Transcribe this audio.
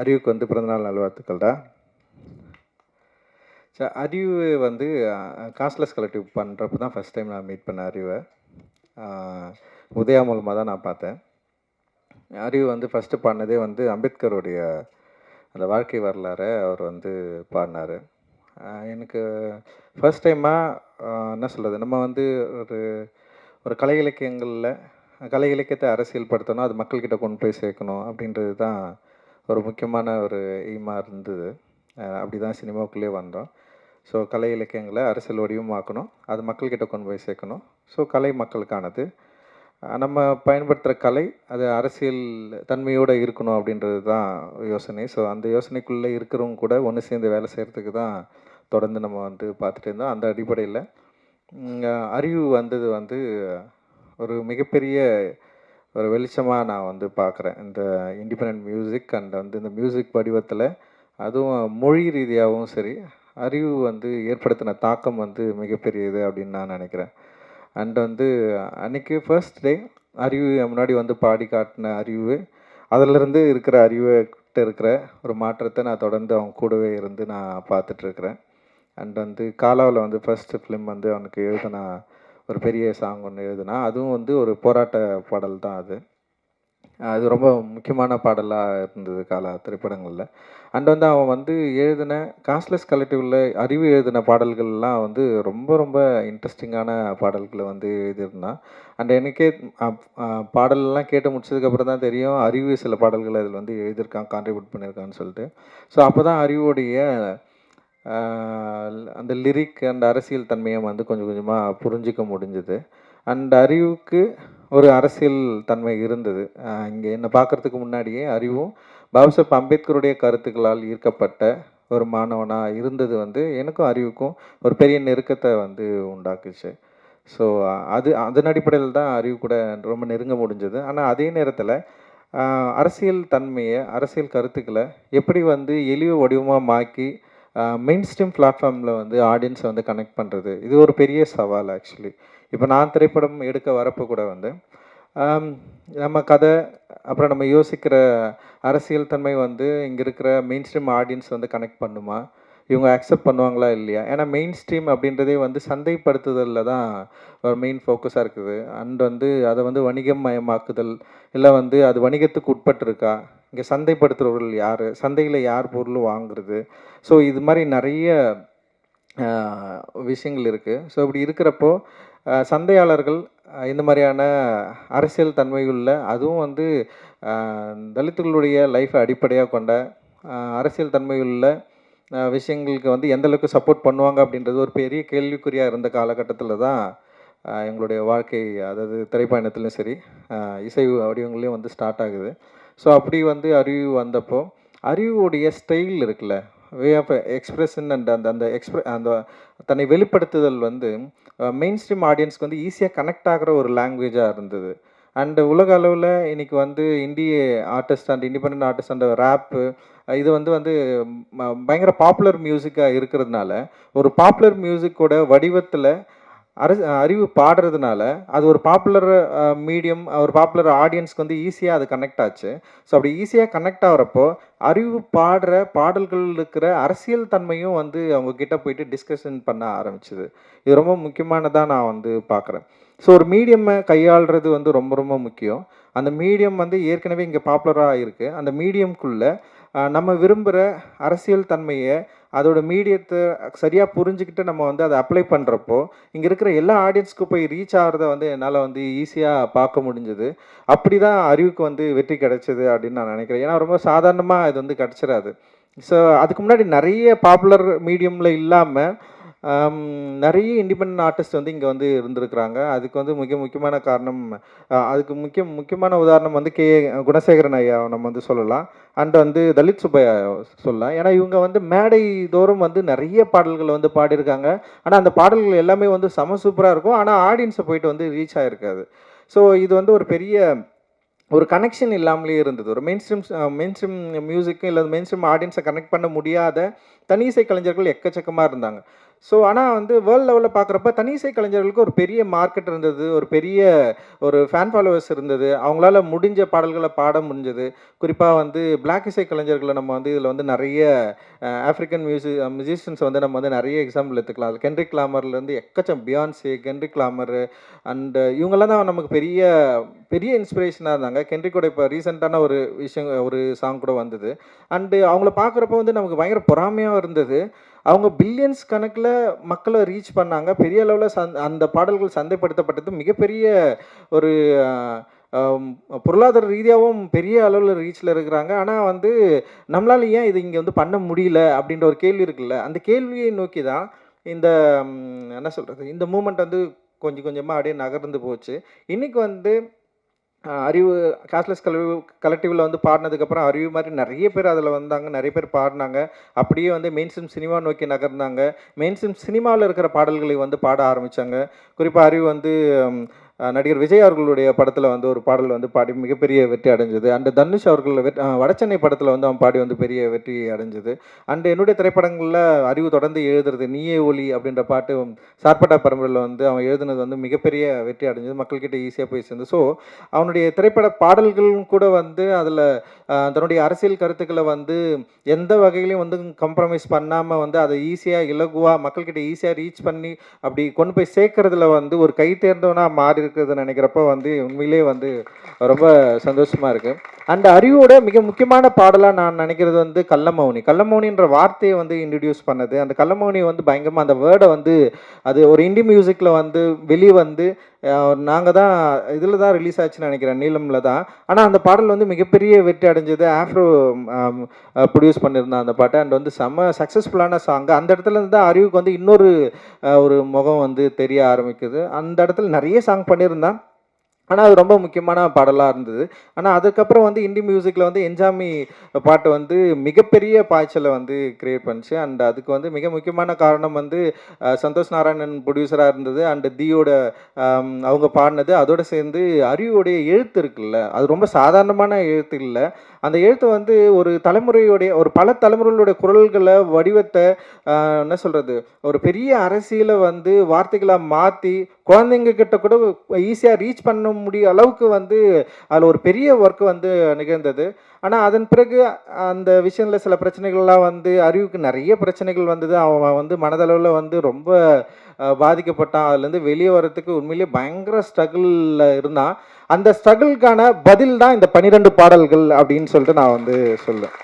அறிவுக்கு வந்து பிறந்தநாள் நல்வாழ்த்துக்கள்டா. அறிவு வந்து காஸ்ட்லெஸ் கலெக்டிவ் பண்ணுறப்ப தான் ஃபஸ்ட் டைம் நான் மீட் பண்ணேன் அறிவை. உதயா மூலமாக தான் நான் பார்த்தேன். அறிவு வந்து ஃபஸ்ட்டு பாடினதே வந்து அம்பேத்கருடைய அந்த வாழ்க்கை வரலாறை அவர் வந்து பாடினார். எனக்கு ஃபஸ்ட் டைமாக என்ன சொல்கிறது, நம்ம வந்து ஒரு ஒரு கலை இலக்கியங்களில் கலை இலக்கியத்தை அரசியல் படுத்தணும், அது மக்கள்கிட்ட கொண்டு போய் சேர்க்கணும் அப்படின்றது தான் ஒரு முக்கியமான ஒரு எய்மாக இருந்தது. அப்படி தான் சினிமாவுக்குள்ளே வந்தோம். ஸோ கலை இலக்கியங்களை அரசியல் வடிவமாக்கணும், அது மக்கள்கிட்ட கொண்டு போய் சேர்க்கணும். ஸோ கலை மக்களுக்கானது. நம்ம பயன்படுத்துகிற கலை அது அரசியல் தன்மையோடு இருக்கணும் அப்படின்றது தான் யோசனை. ஸோ அந்த யோசனைக்குள்ளே இருக்கிறவங்க கூட ஒன்று சேர்ந்து வேலை செய்கிறதுக்கு தான் தொடர்ந்து நம்ம வந்து பார்த்துட்டு இருந்தோம். அந்த அடிப்படையில் அறிவு வந்தது வந்து ஒரு மிகப்பெரிய ஒரு வெளிச்சமாக நான் வந்து பார்க்குறேன். இந்த இண்டிபெண்ட் மியூசிக் அண்ட் வந்து இந்த மியூசிக் வடிவத்தில், அதுவும் மொழி ரீதியாகவும் சரி, அறிவு வந்து ஏற்படுத்தின தாக்கம் வந்து மிகப்பெரியது அப்படின்னு நான் நினைக்கிறேன். அண்ட் வந்து அன்றைக்கி ஃபர்ஸ்ட் டே அறிவு முன்னாடி வந்து பாடி காட்டின அறிவு, அதிலிருந்து இருக்கிற அறிவுகிட்ட இருக்கிற ஒரு மாற்றத்தை நான் தொடர்ந்து அவங்க கூடவே இருந்து நான் பார்த்துட்ருக்குறேன். அண்ட் வந்து காலாவில் வந்து ஃபர்ஸ்ட் ஃபிலிம் வந்து அவனுக்கு எழுதின ஒரு பெரிய சாங் ஒன்று எழுதுனா, அதுவும் வந்து ஒரு போராட்ட பாடல் தான் அது. அது ரொம்ப முக்கியமான பாடலாக இருந்தது காலா திரைப்படங்களில். அண்ட் வந்து அவன் வந்து எழுதின காஸ்ட்லெஸ் கலெக்டிவில் அறிவு எழுதின பாடல்கள்லாம் வந்து ரொம்ப ரொம்ப இன்ட்ரெஸ்டிங்கான பாடல்களை வந்து எழுதியிருந்தான். அண்ட் எனக்கே பாடலெல்லாம் கேட்டு முடிச்சதுக்கப்புறம் தான் தெரியும், அறிவு சில பாடல்கள் அதில் வந்து எழுதியிருக்கான், கான்ட்ரிபியூட் பண்ணியிருக்கான்னு சொல்லிட்டு. ஸோ அப்போ தான் அறிவுடைய அந்த லிரிக் அண்ட் அரசியல் தன்மையை வந்து கொஞ்சம் கொஞ்சமாக புரிஞ்சிக்க முடிஞ்சுது. அண்ட் அறிவுக்கு ஒரு அரசியல் தன்மை இருந்தது. இங்கே என்னை பார்க்குறதுக்கு முன்னாடியே அறிவும் பாபாசாஹேப் அம்பேத்கருடைய கருத்துக்களால் ஈர்க்கப்பட்ட ஒரு மாணவனாக இருந்தது வந்து எனக்கும் அறிவுக்கும் ஒரு பெரிய நெருக்கத்தை வந்து உண்டாக்குச்சு. ஸோ அதன் அடிப்படையில் தான் அறிவு கூட ரொம்ப நெருங்க முடிஞ்சது. ஆனால் அதே நேரத்தில் அரசியல் தன்மையை, அரசியல் கருத்துக்களை எப்படி வந்து எளிய வடிவமாக மாக்கி மெயின் ஸ்ட்ரீம் பிளாட்ஃபார்மில் வந்து ஆடியன்ஸை வந்து கனெக்ட் பண்ணுறது, இது ஒரு பெரிய சவால் ஆக்சுவலி. இப்போ நான் திரைப்படம் எடுக்க வரப்போ கூட வந்து நம்ம கதை, அப்புறம் நம்ம யோசிக்கிற அரசியல் தன்மை வந்து இங்கே இருக்கிற மெயின் ஸ்ட்ரீம் ஆடியன்ஸ் வந்து கனெக்ட் பண்ணுமா, இவங்க அக்செப்ட் பண்ணுவாங்களா இல்லையா? ஏன்னா மெயின் ஸ்ட்ரீம் அப்படின்றதே வந்து சந்தைப்படுத்துதலில் தான் ஒரு மெயின் ஃபோக்கஸாக இருக்குது. அண்ட் வந்து அதை வந்து வணிகம் மயமாக்குதல், இல்லை வந்து அது வணிகத்துக்கு உட்பட்டிருக்கா, இங்கே சந்தைப்படுத்துகிறவர்கள் யார், சந்தையில் யார் பொருள் வாங்குறது, ஸோ இது மாதிரி நிறைய விஷயங்கள் இருக்குது. ஸோ இப்படி இருக்கிறப்போ சந்தையாளர்கள் இந்த மாதிரியான அரசியல் தன்மையுள்ள, அதுவும் வந்து தலித்துகளுடைய லைஃப்பை அடிப்படையாக கொண்ட அரசியல் தன்மையுள்ள விஷயங்களுக்கு வந்து எந்தளவுக்கு சப்போர்ட் பண்ணுவாங்க அப்படின்றது ஒரு பெரிய கேள்விக்குறியாக இருந்த காலகட்டத்தில் தான் எங்களுடைய வாழ்க்கை, அதாவது திரைப்பயணத்துலையும் சரி இசை வடிவங்களையும் வந்து ஸ்டார்ட் ஆகுது. ஸோ அப்படி வந்து அறிவு வந்தப்போ, அறிவுடைய ஸ்டைல் இருக்குல்ல, வே ஆஃப் எக்ஸ்பிரஷன் அண்ட் அந்த அந்த அந்த தன்னை வெளிப்படுத்துதல் வந்து மெயின் ஸ்ட்ரீம் ஆடியன்ஸ்க்கு வந்து ஈஸியாக கனெக்ட் ஆகிற ஒரு லாங்குவேஜாக இருந்தது. அண்டு உலக அளவில் இன்றைக்கி வந்து Indian artist and independent artist and wrap, இது வந்து வந்து பயங்கர பாப்புலர் மியூசிக்காக இருக்கிறதுனால, ஒரு பாப்புலர் மியூசிக்கோட வடிவத்தில் அறிவு பாடுறதுனால அது ஒரு பாப்புலர் மீடியம், ஒரு பாப்புலர் ஆடியன்ஸ்க்கு வந்து ஈஸியாக அது கனெக்ட் ஆச்சு. ஸோ அப்படி ஈஸியாக கனெக்ட் ஆகிறப்போ அறிவு பாடுற பாடல்கள் இருக்கிற அரசியல் தன்மையும் வந்து அவங்கக்கிட்ட போயிட்டு டிஸ்கஷன் பண்ண ஆரம்பிச்சுது. இது ரொம்ப முக்கியமானதாக நான் வந்து பார்க்குறேன். ஸோ ஒரு மீடியம்மை கையாளுறது வந்து ரொம்ப ரொம்ப முக்கியம். அந்த மீடியம் வந்து ஏற்கனவே இங்கே பாப்புலராக இருக்குது. அந்த மீடியம்குள்ளே நம்ம விரும்புகிற அரசியல் தன்மையை, அதோட மீடியத்தை சரியாக புரிஞ்சுக்கிட்டு நம்ம வந்து அதை அப்ளை பண்ணுறப்போ, இங்கே இருக்கிற எல்லா ஆடியன்ஸ்க்கு போய் ரீச் ஆகிறத வந்து என்னால் வந்து ஈஸியாக பார்க்க முடிஞ்சது. அப்படி தான் அறிவுக்கு வந்து வெற்றி கிடைச்சது அப்படின்னு நான் நினைக்கிறேன். ஏன்னா ரொம்ப சாதாரணமாக இது வந்து கிடச்சிடாது. ஸோ அதுக்கு முன்னாடி நிறைய பாப்புலர் மீடியமில் இல்லாமல் நிறைய இண்டிபெண்ட் ஆர்டிஸ்ட் வந்து இங்கே வந்து இருந்திருக்கிறாங்க. அதுக்கு வந்து முக்கியமான காரணம், அதுக்கு முக்கியமான உதாரணம் வந்து குணசேகரன் ஐயா நம்ம வந்து சொல்லலாம். அண்ட் வந்து தலித் சுப்பையா சொல்லலாம். ஏன்னா இவங்க வந்து மேடை தோறும் வந்து நிறைய பாடல்கள் வந்து பாடியிருக்காங்க. ஆனால் அந்த பாடல்கள் எல்லாமே வந்து செம சூப்பராக இருக்கும். ஆனால் ஆடியன்ஸை போயிட்டு வந்து ரீச் ஆகிருக்காது. ஸோ இது வந்து ஒரு பெரிய ஒரு கனெக்ஷன் இல்லாமலே இருந்தது. ஒரு மெயின் ஸ்ட்ரீம் மியூசிக்கும் இல்லை மெயின் ஸ்ட்ரீம் ஆடியன்ஸை கனெக்ட் பண்ண முடியாத தனி இசை கலைஞர்கள் எக்கச்சக்கமாக இருந்தாங்க. ஸோ ஆனால் வந்து வேர்ல்டு லெவலில் பார்க்குறப்ப தனி இசை கலைஞர்களுக்கு ஒரு பெரிய மார்க்கெட் இருந்தது, ஒரு பெரிய ஒரு ஃபேன் ஃபாலோவர்ஸ் இருந்தது, அவங்களால முடிஞ்ச பாடல்களை பாட முடிஞ்சது. குறிப்பாக வந்து பிளாக் இசை கலைஞர்களை நம்ம வந்து இதில் வந்து நிறைய ஆஃப்ரிக்கன் மியூசிஷியன்ஸ் வந்து நம்ம வந்து நிறைய எக்ஸாம்பிள் எடுத்துக்கலாம். அது Kendrick லாமர்லேருந்து Beyoncé, Kendrick La Mer and இவங்கெல்லாம் தான் நமக்கு பெரிய பெரிய இன்ஸ்பிரேஷனாக இருந்தாங்க. கென்ட்ரிக்கோட இப்போ ரீசெண்டான ஒரு விஷயம், ஒரு சாங் கூட வந்தது. அண்டு அவங்கள பார்க்குறப்ப வந்து நமக்கு பயங்கர பொறாமையாக இருந்தது. அவங்க பில்லியன்ஸ் கணக்கில் மக்களை ரீச் பண்ணாங்க. பெரிய அளவில் அந்த பாடல்கள் சந்தைப்படுத்தப்பட்டது. மிகப்பெரிய ஒரு பொருளாதார ரீதியாகவும் பெரிய அளவில் ரீச்சில் இருக்கிறாங்க. ஆனால் வந்து நம்மளால ஏன் இது இங்கே வந்து பண்ண முடியல அப்படின்ற ஒரு கேள்வி இருக்குல்ல, அந்த கேள்வியை நோக்கி தான் இந்த என்ன சொல்கிறது, இந்த மூமெண்ட் வந்து கொஞ்சம் கொஞ்சமாக அப்படியே நகர்ந்து போச்சு. இன்றைக்கி வந்து அறிவு கேஷ்லெஸ் கலெக்டிவில் வந்து பாடினதுக்கப்புறம் அறிவு மாதிரி நிறைய பேர் அதில் வந்தாங்க, நிறைய பேர் பாடினாங்க. அப்படியே வந்து மெயின் ஸ்ட்ரீம் சினிமா நோக்கி நகர்ந்தாங்க. மெயின் ஸ்ட்ரீம் சினிமாவில் இருக்கிற பாடல்களை வந்து பாட ஆரம்பித்தாங்க. குறிப்பாக அறிவு வந்து நடிகர் விஜய் அவர்களுடைய படத்தில் வந்து ஒரு பாடல் வந்து பாடி மிகப்பெரிய வெற்றி அடைஞ்சது. அண்டு தனுஷ் அவர்கள் வடச்சென்னை படத்தில் வந்து அவன் பாடி வந்து பெரிய வெற்றி அடைஞ்சது. அண்டு என்னுடைய திரைப்படங்களில் அறிவு தொடர்ந்து எழுதுறது நீயே ஒலி அப்படின்ற பாட்டு சார்பட்டா பரம்பரையில் வந்து அவன் எழுதுனது வந்து மிகப்பெரிய வெற்றி அடைஞ்சது, மக்கள்கிட்ட ஈஸியாக போய் சேர்ந்து. ஸோ அவனுடைய திரைப்பட பாடல்களும் கூட வந்து அதில் தன்னுடைய அரசியல் கருத்துக்களை வந்து எந்த வகையிலையும் வந்து கம்ப்ரமைஸ் பண்ணாமல் வந்து அதை ஈஸியாக இலகுவாக மக்கள்கிட்ட ஈஸியாக ரீச் பண்ணி அப்படி கொண்டு போய் சேர்க்கறதுல வந்து ஒரு கை தேர்ந்தவனாக மாறி இருக்கிறது நினைக்கிறப்போ வந்து உண்மையிலே வந்து ரொம்ப சந்தோஷமாக இருக்குது. அந்த அறிவோட மிக முக்கியமான பாடலாக நான் நினைக்கிறது வந்து கள்ளமௌனி. கள்ளமௌனின்ற வார்த்தையை வந்து இன்ட்ரடியூஸ் பண்ணது. அந்த கள்ளமௌனி வந்து பயங்கரமாக அந்த வேர்டை வந்து அது ஒரு இண்டி மியூசிக்கில் வந்து வெளியே வந்து நாங்கள் தான் இதில் தான் ரிலீஸ் ஆச்சுன்னு நினைக்கிறேன், நீளமில் தான். ஆனால் அந்த பாடல் வந்து மிகப்பெரிய வெற்றி அடைஞ்சது. ஆஃப்ரோ ப்ரொடியூஸ் பண்ணியிருந்தான் அந்த பாட்டை. அண்ட் வந்து செம்ம சக்ஸஸ்ஃபுல்லான சாங். அந்த இடத்துல இருந்து தான் அறிவுக்கு வந்து இன்னொரு ஒரு முகம் வந்து தெரிய ஆரம்பிக்குது. அந்த இடத்துல நிறைய சாங் பண்ணியிருந்தான், ஆனால் அது ரொம்ப முக்கியமான பாடலாக இருந்தது. ஆனால் அதுக்கப்புறம் வந்து இண்டி மியூசிக்கில் வந்து என்ஜாமி பாட்டு வந்து மிகப்பெரிய பாய்ச்சலை வந்து கிரியேட் பண்ணிச்சு. அண்ட் அதுக்கு வந்து மிக முக்கியமான காரணம் வந்து சந்தோஷ் நாராயணன் ப்ரொடியூசராக இருந்தது. அண்டு தியோட அவங்க பாடினது. அதோடு சேர்ந்து அறிவுடைய எழுத்து இருக்குல்ல, அது ரொம்ப சாதாரணமான எழுத்து இல்லை. அந்த எழுத்து வந்து ஒரு தலைமுறையுடைய ஒரு பல தலைமுறைகளுடைய குரல்களை வடிவத்தை என்ன சொல்கிறது, ஒரு பெரிய அரசியலை வந்து வார்த்தைகளாக மாற்றி குழந்தைங்க கிட்ட கூட ஈஸியாக ரீச் பண்ண முடிய அளவுக்கு வந்து அதில் ஒரு பெரிய ஒர்க் வந்து நிகழ்ந்தது. ஆனால் அதன் பிறகு அந்த விஷயத்தில் சில பிரச்சனைகள்லாம் வந்து அறிவுக்கு நிறைய பிரச்சனைகள் வந்தது. அவன் வந்து மனதளவில் வந்து ரொம்ப பாதிக்கப்பட்டான். அதுலேருந்து வெளியே வர்றதுக்கு உண்மையிலேயே பயங்கர ஸ்ட்ரகிளில் இருந்தான். அந்த ஸ்ட்ரகிளுக்கான பதில் தான் இந்த 12 பாடல்கள் அப்படின்னு சொல்லிட்டு நான் வந்து சொல்லுவேன்.